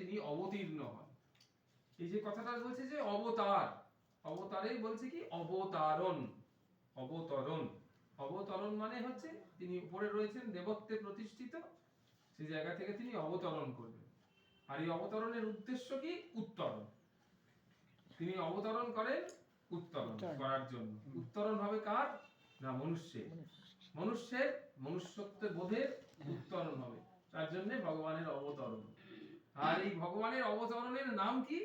তিনি অবতীর্ণ হন। এই যে কথাটা বলছে যে অবতার, অবতারেই বলছে কি অবতারণ, অবতরণ। অবতরণ মানে হচ্ছে তিনি উপরে রয়েছেন দেবত্বে প্রতিষ্ঠিত, সেই জায়গা থেকে তিনি অবতরণ করবেন। আর এই অবতরণের উদ্দেশ্য কি? উত্তরণ। তিনি অবতরণ করেন উত্তরণ করার জন্য। উত্তরণ হবে কার? না মনুষ্যের। মনুষ্যের মনুষ্যত্বের বোধের উত্তরণ হবে, তার জন্য ভগবানের অবতরণ। আর এই ভগবানের অবতরণের নাম কি?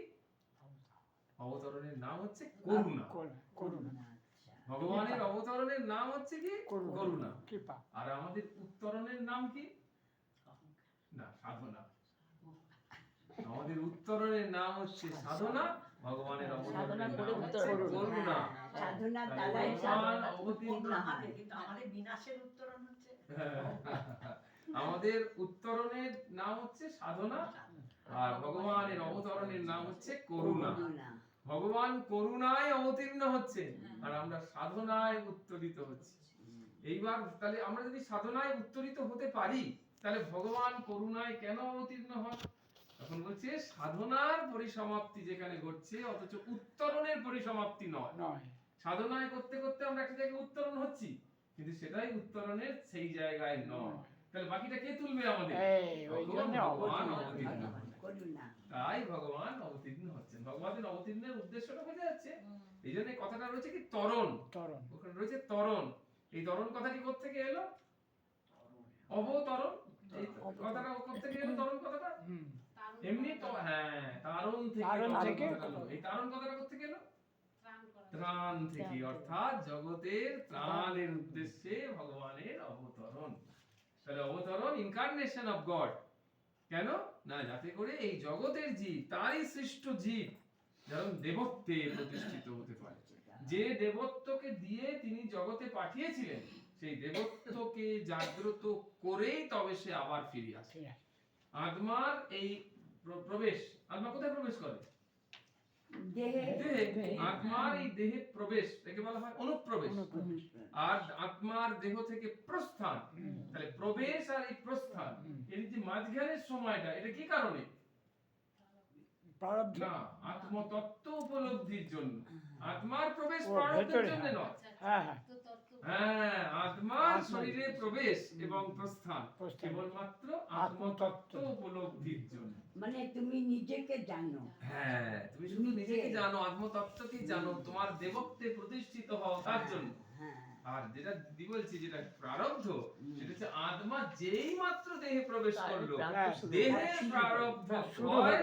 অবতরণের নাম হচ্ছে করুণা। ভগবানের অবতরণের নাম হচ্ছে কি? করুণা। আর আমাদের উত্তরণের নাম কি? না, সাধনা। আমাদের উত্তরণের নাম হচ্ছে সাধনা, ভগবানের অবতরণের নাম হচ্ছে করুণা। সাধনা তারাই ভগবান অবতীর্ণ হয়, কিন্তু আমাদের বিনাশের উত্তরণ হচ্ছে আমাদের উত্তরণের নাম হচ্ছে সাধনা, আর ভগবানের অবতরণের নাম হচ্ছে করুণা। ভগবান করুণায় অবতীর্ণ হচ্ছে আর আমরা সাধনায় উত্তরিত হচ্ছি। এইবার তাহলে আমরা যদি সাধনায় উত্তরিত হতে পারি, তাহলে ভগবান করুণায় কেন অবতীর্ণ হন? তখন বলছে সাধনার পরিসমাপ্তি যেখানে ঘটছে, অথচ উত্তরণের পরিসমাপ্তি নয়। সাধনায় করতে করতে আমরা একটা জায়গায় উত্তরণ হচ্ছি, কিন্তু সেটাই উত্তরণের সেই জায়গায় নয়। তাহলে বাকিটা কে তুলবে আমাদের? ভগবান অবতীর্ণ। তাই ভগবান অবতীর্ণ হচ্ছেন। ভগবানের অবতীর্ণের উদ্দেশ্যটা বোঝা যাচ্ছে। এই জন্য কথাটা রয়েছে কি তরণ, ওখানে রয়েছে তরণ। এই তরণ কথাটি কোত্থেকে এলো? অবতরণ। এই কথাটা কোত্থেকে এলো? তরণ কথাটা এমনি তো হ্যাঁ, তারণ থেকে। এই তারণ কথাটা কোত্থেকে এলো? ত্রাণ থেকে, অর্থাৎ জগতের ত্রাণের উদ্দেশ্যে ভগবানের অবতরণ। তাহলে অবতরণ ইনকার্নেশন অফ গড। কেন না? যাতে করে এই জগতের জীব, তারই সৃষ্ট জীব যেমন দেবত্বে প্রতিষ্ঠিত হতে পারে। যে দেবত্বকে দিয়ে তিনি জগতে পাঠিয়েছিলেন, সেই দেবত্বকে জাগ্রত করেই তবে সে আবার ফিরে আসে। আত্মার এই প্রবেশ, আত্মা কোথায় প্রবেশ করে? দেহে। আত্মার এই দেহে প্রবেশ একে বলা হয় অনুপ্রবেশ। আর আত্মার দেহ থেকে প্রস্থান। তাহলে প্রবেশ আর এই প্রস্থান, এর যে মাঝখানের সময়টা, এটা কি কারণে? না, আত্মতত্ত্ব উপলব্ধির জন্য। আত্মার প্রবেশ প্রারব্ধের জন্য নয়। হ্যাঁ, আত্মার শরীরে প্রবেশ এবং প্রস্থান কেবলমাত্র আত্মতত্ত্ব উপলব্ধির জন্য। মানে তুমি নিজেকে জানো। হ্যাঁ, তুমি শুধু নিজেকে জানো, আত্মতত্ত্বকে জানো, তোমার দেবত্বে প্রতিষ্ঠিত হও তার জন্য। আর যেটা দিদি বলছি, যেটা প্রারব্ধ, সেটা হচ্ছে আত্মা যেই মাত্র দেহে প্রবেশ করলো, দেহের প্রারব্ধ ক্ষয়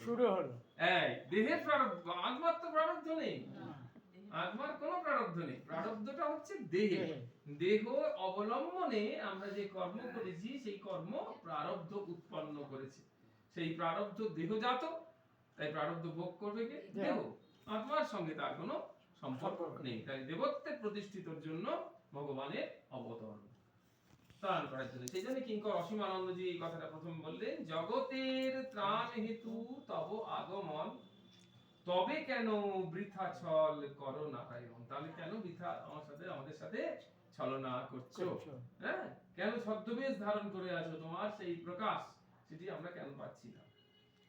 শুরু হলো। এই দেহের প্রারব্ধ, আত্মার তো প্রারব্ধ নেই। আত্মার কোনো প্রারব্ধ নেই। প্রারব্ধটা হচ্ছে দেহে। দেহ অবলম্বনে আমরা যে কর্ম করেছি, সেই কর্ম প্রারব্ধ উৎপন্ন করেছে। সেই প্রারব্ধ দেহজাত, তাই প্রারব্ধ ভোগ করবে কে? দেহ। আত্মার সঙ্গে তার কোনো সম্পর্ক নেই। তাই দেবত্বে প্রতিষ্ঠিতর জন্য ভগবানের অবতরণ, ত্রাণ করার জন্য। সেই জন্য কিঙ্কর অসীমানন্দজি এই কথাটা প্রথম বললেন, জগতের ত্রাণ হেতু তব আগমন, তবে কেন বৃথা ছল করো নারায়ণ। তাহলে কেন বৃথা আমাদের সাথে ছলনা করছো? হ্যাঁ, কেন ছদ্মবেশ ধারণ করে আছো? তোমার সেই প্রকাশ সেটি আমরা কেন পাচ্ছি না?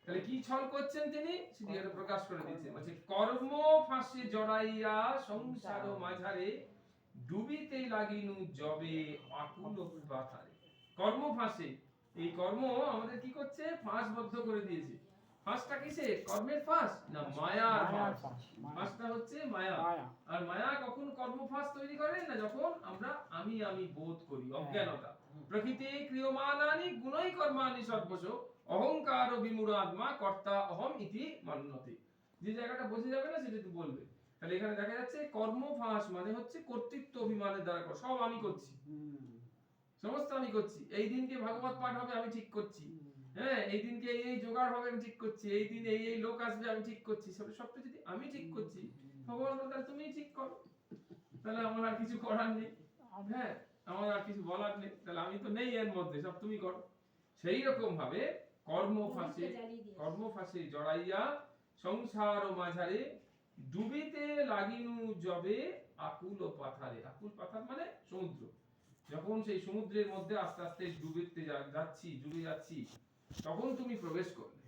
তাহলে কি ছল করছেন তিনি, সেটি এটা প্রকাশ করে দিচ্ছেন। বলছে কর্ম ফাঁসে জড়াইয়া সংসার মাঝারে, ডুবিতে লাগিনু জবে আকুল পাথারে। কর্ম ফাঁসে, এই কর্ম আমাদের কি করছে? ফাঁসবদ্ধ করে দিয়েছে। ফাঁসটা কিসে? কর্মের ফাঁস না মায়ার ফাঁস। ফাঁসটা হচ্ছে মায়া। আর মায়া কখন কর্মফাঁস তৈরি করে? না যখন আমরা আমি আমি বোধ করি, অজ্ঞানতা। প্রকৃতি ক্রিয়মানানি গুণই কর্মাণি সর্বশ, অহংকার বিমূঢ় আত্মা কর্তা অহম ইতি মন্যতে। যে জায়গাটা বোঝা যাবে না সেটা তুই বলবে। তাহলে এখানে দেখা যাচ্ছে কর্মফাঁস মানে হচ্ছে কর্তৃত্ব অভিমানের দ্বারা করা। সব আমি করছি, সমস্ত আমি করছি। এই দিনকে ভাগবত পাঠ হবে, আমি ঠিক করছি। হ্যাঁ, এই দিনকে এই জোগাড় হবে, আমি ঠিক করছি। এই দিন এই লোক আসবে, আমি ঠিক করছি। সবটা যদি আমি ঠিক করছি, ভগবান বলতে তুমি ঠিক করো, তাহলে আমার আর কিছু করার নেই। হ্যাঁ, আমার আর কিছু বলার নেই। তাহলে আমি তো নেই এর মধ্যে, সব তুমি করো। সেই রকম ভাবে কর্মফাঁসে জড়াইয়া সংসার মাঝারে, ডুবিতে লাগিনু জবে আকুল পাথারে। আকুল পাথার মানে সমুদ্র। যখন সেই সমুদ্রের মধ্যে আস্তে আস্তে ডুবে যাচ্ছি, তখন তুমি প্রবেশ করলে।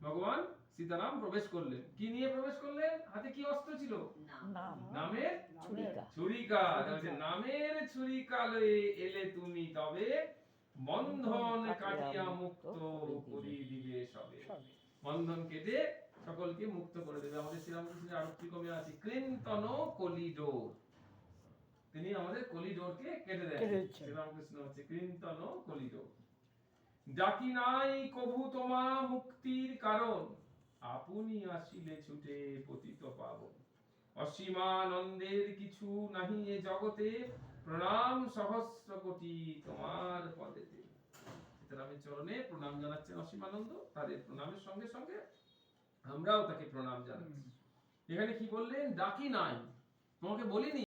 ভগবান সীতারাম প্রবেশ করলেন। কি নিয়ে প্রবেশ করলেন? হাতে কি অস্ত্র ছিল? নামের ছুরিকা। ছুরিকা। বলছে, নামের ছুরিকা লয়ে এলে তুমি, তবে বন্ধন কাটিয়া মুক্ত করি দিবে সবে। বন্ধন কেটে সকলকে মুক্ত করে দেবে। আমাদের শ্রীরামকৃষ্ণের আরতি কবি আছে, কৃন্তন কলিডোর। তিনি আমাদের কলিডোরকে কেটে দেন। শ্রীরামকৃষ্ণ হচ্ছে কৃন্তন কলিডোর। ডাকি নাই কভু তোমা মুক্তির কারণ, আপনি আসিলে ছুটে পতিত পাবন। অসীমানন্দের কিছু নাহি এ জগতে, প্রণাম সহস্র কোটি তোমার পদেতে। সীতারামের চরণে প্রণাম জানাচ্ছেন অসীমানন্দ। তাদের প্রণামের সঙ্গে সঙ্গে আমরাও তাকে প্রণাম জানাচ্ছি। এখানে কি বললেন? ডাকি নাই, তোমাকে বলিনি